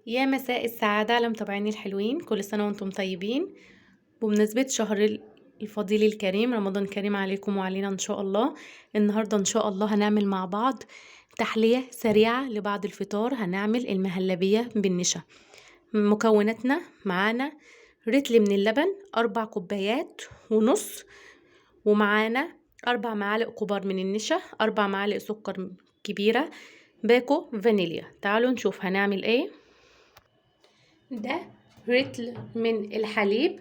يا مساء السعادة على متابعيني الحلوين، كل سنة وانتم طيبين. بمناسبة شهر الفضيل الكريم، رمضان كريم عليكم وعلينا ان شاء الله. النهاردة ان شاء الله هنعمل مع بعض تحلية سريعة لبعد الفطار. هنعمل المهلبية بالنشا. مكوناتنا معانا رتل من اللبن 4 كوبايات ونص، ومعانا 4 معالق كبار من النشا، 4 معالق سكر كبيرة، باكو فانيليا. تعالوا نشوف هنعمل ايه. ده رتل من الحليب،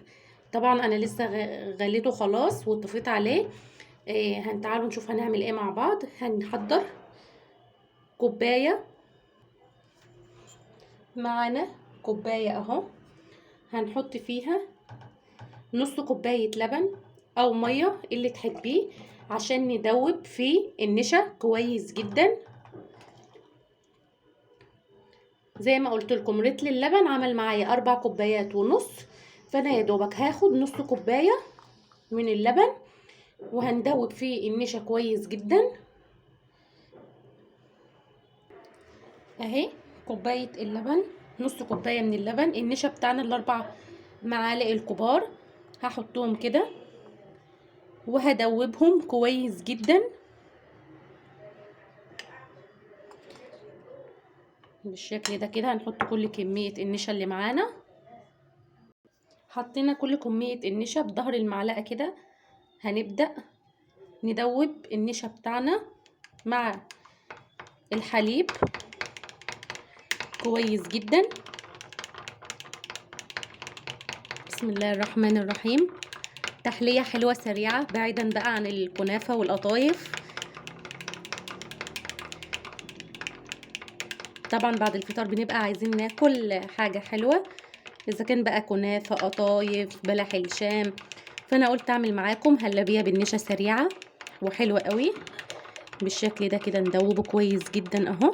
طبعا انا لسه غليته خلاص وطفيت عليه. تعالوا نشوف هنعمل ايه مع بعض. هنحضر كوبايه، معانا كوبايه اهو، هنحط فيها نص كوبايه لبن او ميه اللي تحبيه عشان ندوب فيه النشا كويس جدا. زي ما قلت لكم رتل اللبن عمل معايا 4 كوبايات ونص، فانا يا دوبك هاخد نص كوبايه من اللبن وهندوب فيه النشا كويس جدا. اهي كوبايه اللبن، نص كوبايه من اللبن، النشا بتاعنا ال4 معالق الكبار هحطهم كده وهدوبهم كويس جدا بالشكل ده كده. هنحط كل كميه النشا اللي معانا، حطينا كل كميه النشا بظهر المعلقه كده. هنبدا ندوب النشا بتاعنا مع الحليب كويس جدا. بسم الله الرحمن الرحيم. تحلية حلوة سريعة بعيدا بقى عن الكنافة والقطايف. طبعا بعد الفطار بنبقى عايزين ناكل حاجة حلوة، اذا كان بقى كنافة، قطايف، بلح الشام. فانا قلت اعمل معاكم هلبية بالنشا سريعة وحلوة قوي بالشكل ده كده. ندوبه كويس جدا اهو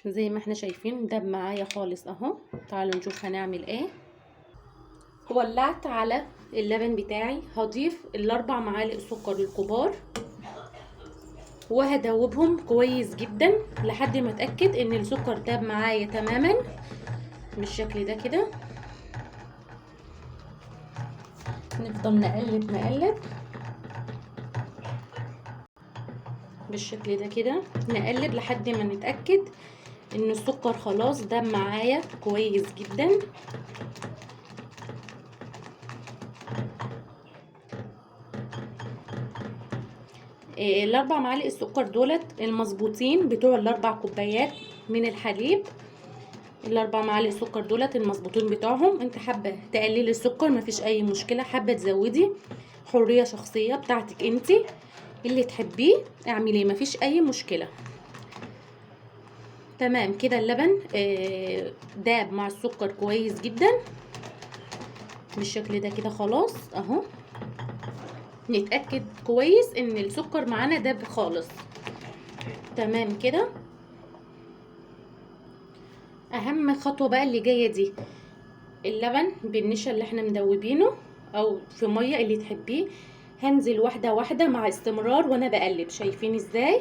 زي ما احنا شايفين دب معايا خالص اهو. تعالوا نشوف هنعمل ايه. ولعت على اللبن بتاعي، هضيف ال4 معالق سكر الكبار وهدوبهم كويس جدا لحد ما اتاكد ان السكر داب معايا تماما بالشكل ده كده. نفضل نقلب بالشكل ده كده، نقلب لحد ما نتاكد ان السكر خلاص داب معايا كويس جدا. ال4 معالق السكر دولت المظبوطين بتوع ال4 كوبايات من الحليب. ال4 معالق سكر دولت المظبوطين بتوعهم. انت حابه تقللي السكر مفيش اي مشكله، حابه تزودي حريه شخصيه بتاعتك انت، اللي تحبيه اعمليه مفيش اي مشكله. تمام كده اللبن داب مع السكر كويس جدا بالشكل ده كده. خلاص اهو نتاكد كويس ان السكر معانا داب خالص. تمام كده. اهم خطوه بقى اللي جايه دي، اللبن بالنشا اللي احنا مدوبينه او في ميه اللي تحبيه. هنزل واحده واحده مع استمرار وانا بقلب. شايفين ازاي؟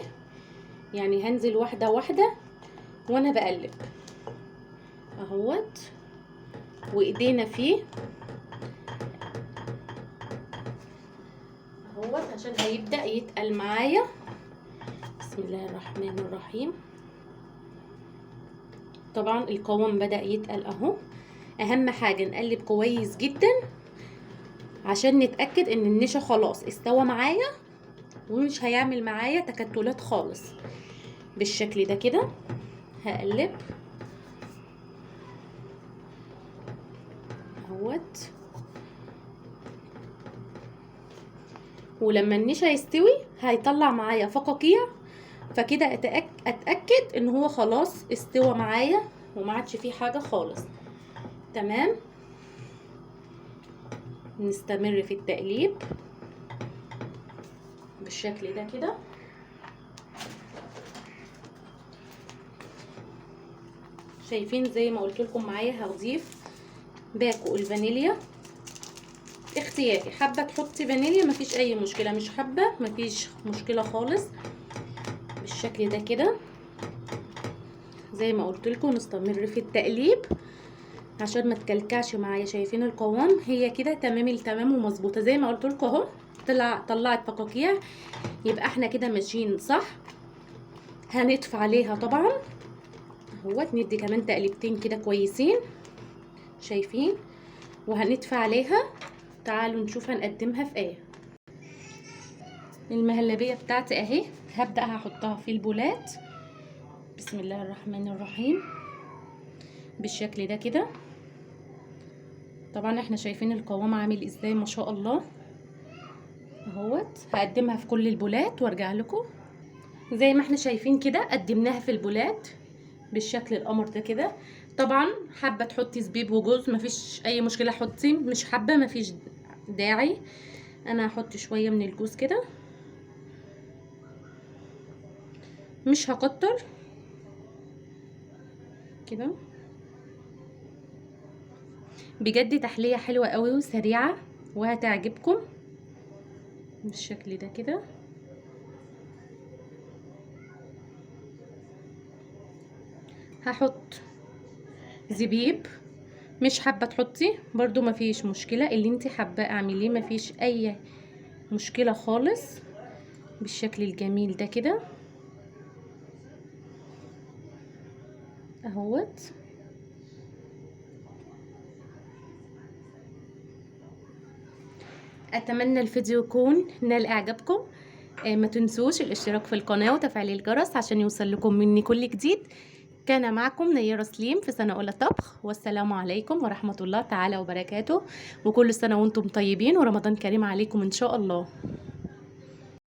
يعني هنزل واحده واحده وانا بقلب اهوت، وايدينا فيه اهوت عشان هيبدا يتقل معايا. بسم الله الرحمن الرحيم. طبعا القوام بدا يتقل اهو. اهم حاجه نقلب كويس جدا عشان نتاكد ان النشا خلاص استوى معايا ومش هيعمل معايا تكتلات خالص بالشكل ده كده. هقلب اهوت، ولما النشا يستوي هيطلع معايا فقاقيع، فكده اتاكد ان هو خلاص استوى معايا وما عادش فيه حاجه خالص. تمام. نستمر في التقليب بالشكل ده كده. شايفين زي ما قلت لكم معايا هضيف باكو الفانيليا اختياري. حابه تحطي فانيليا مفيش اي مشكله، مش حابه مفيش مشكله خالص بالشكل ده كده. زي ما قلت لكم نستمر في التقليب عشان ما تكلكعش معايا. شايفين القوام؟ هي كده تمام التمام ومظبوطه زي ما قلت لكم اهو. طلعت فقاقيع، يبقى احنا كده ماشيين صح. هنطفي عليها طبعا اهوت، ندي كمان تقليبتين كده كويسين. شايفين؟ وهنطفي عليها. تعالوا نشوف هنقدمها في ايه. المهلبيه بتاعتي اهي، هبدا هحطها في البولات. بسم الله الرحمن الرحيم بالشكل ده كده. طبعا احنا شايفين القوام عامل ازاي ما شاء الله اهوت. هقدمها في كل البولات وارجع لكم. زي ما احنا شايفين كده قدمناها في البولات بالشكل القمر ده كده. طبعا حابه تحطي زبيب وجوز مفيش اي مشكله حطي، مش حابه مفيش داعي. انا هحط شويه من الجوز كده، مش هكتر كده. بجد تحليه حلوه قوي وسريعه وهتعجبكم بالشكل ده كده. هحط زبيب، مش حابه تحطي برضو مفيش مشكله، اللي انت حابه اعمليه مفيش اي مشكله خالص. بالشكل الجميل ده كده اهوت. اتمنى الفيديو يكون نال اعجابكم. ما تنسوش الاشتراك في القناه وتفعيل الجرس عشان يوصل لكم مني كل جديد. كان معكم نيرة سليم في سنة أولى طبخ، والسلام عليكم ورحمة الله تعالى وبركاته، وكل سنة وانتم طيبين ورمضان كريم عليكم إن شاء الله.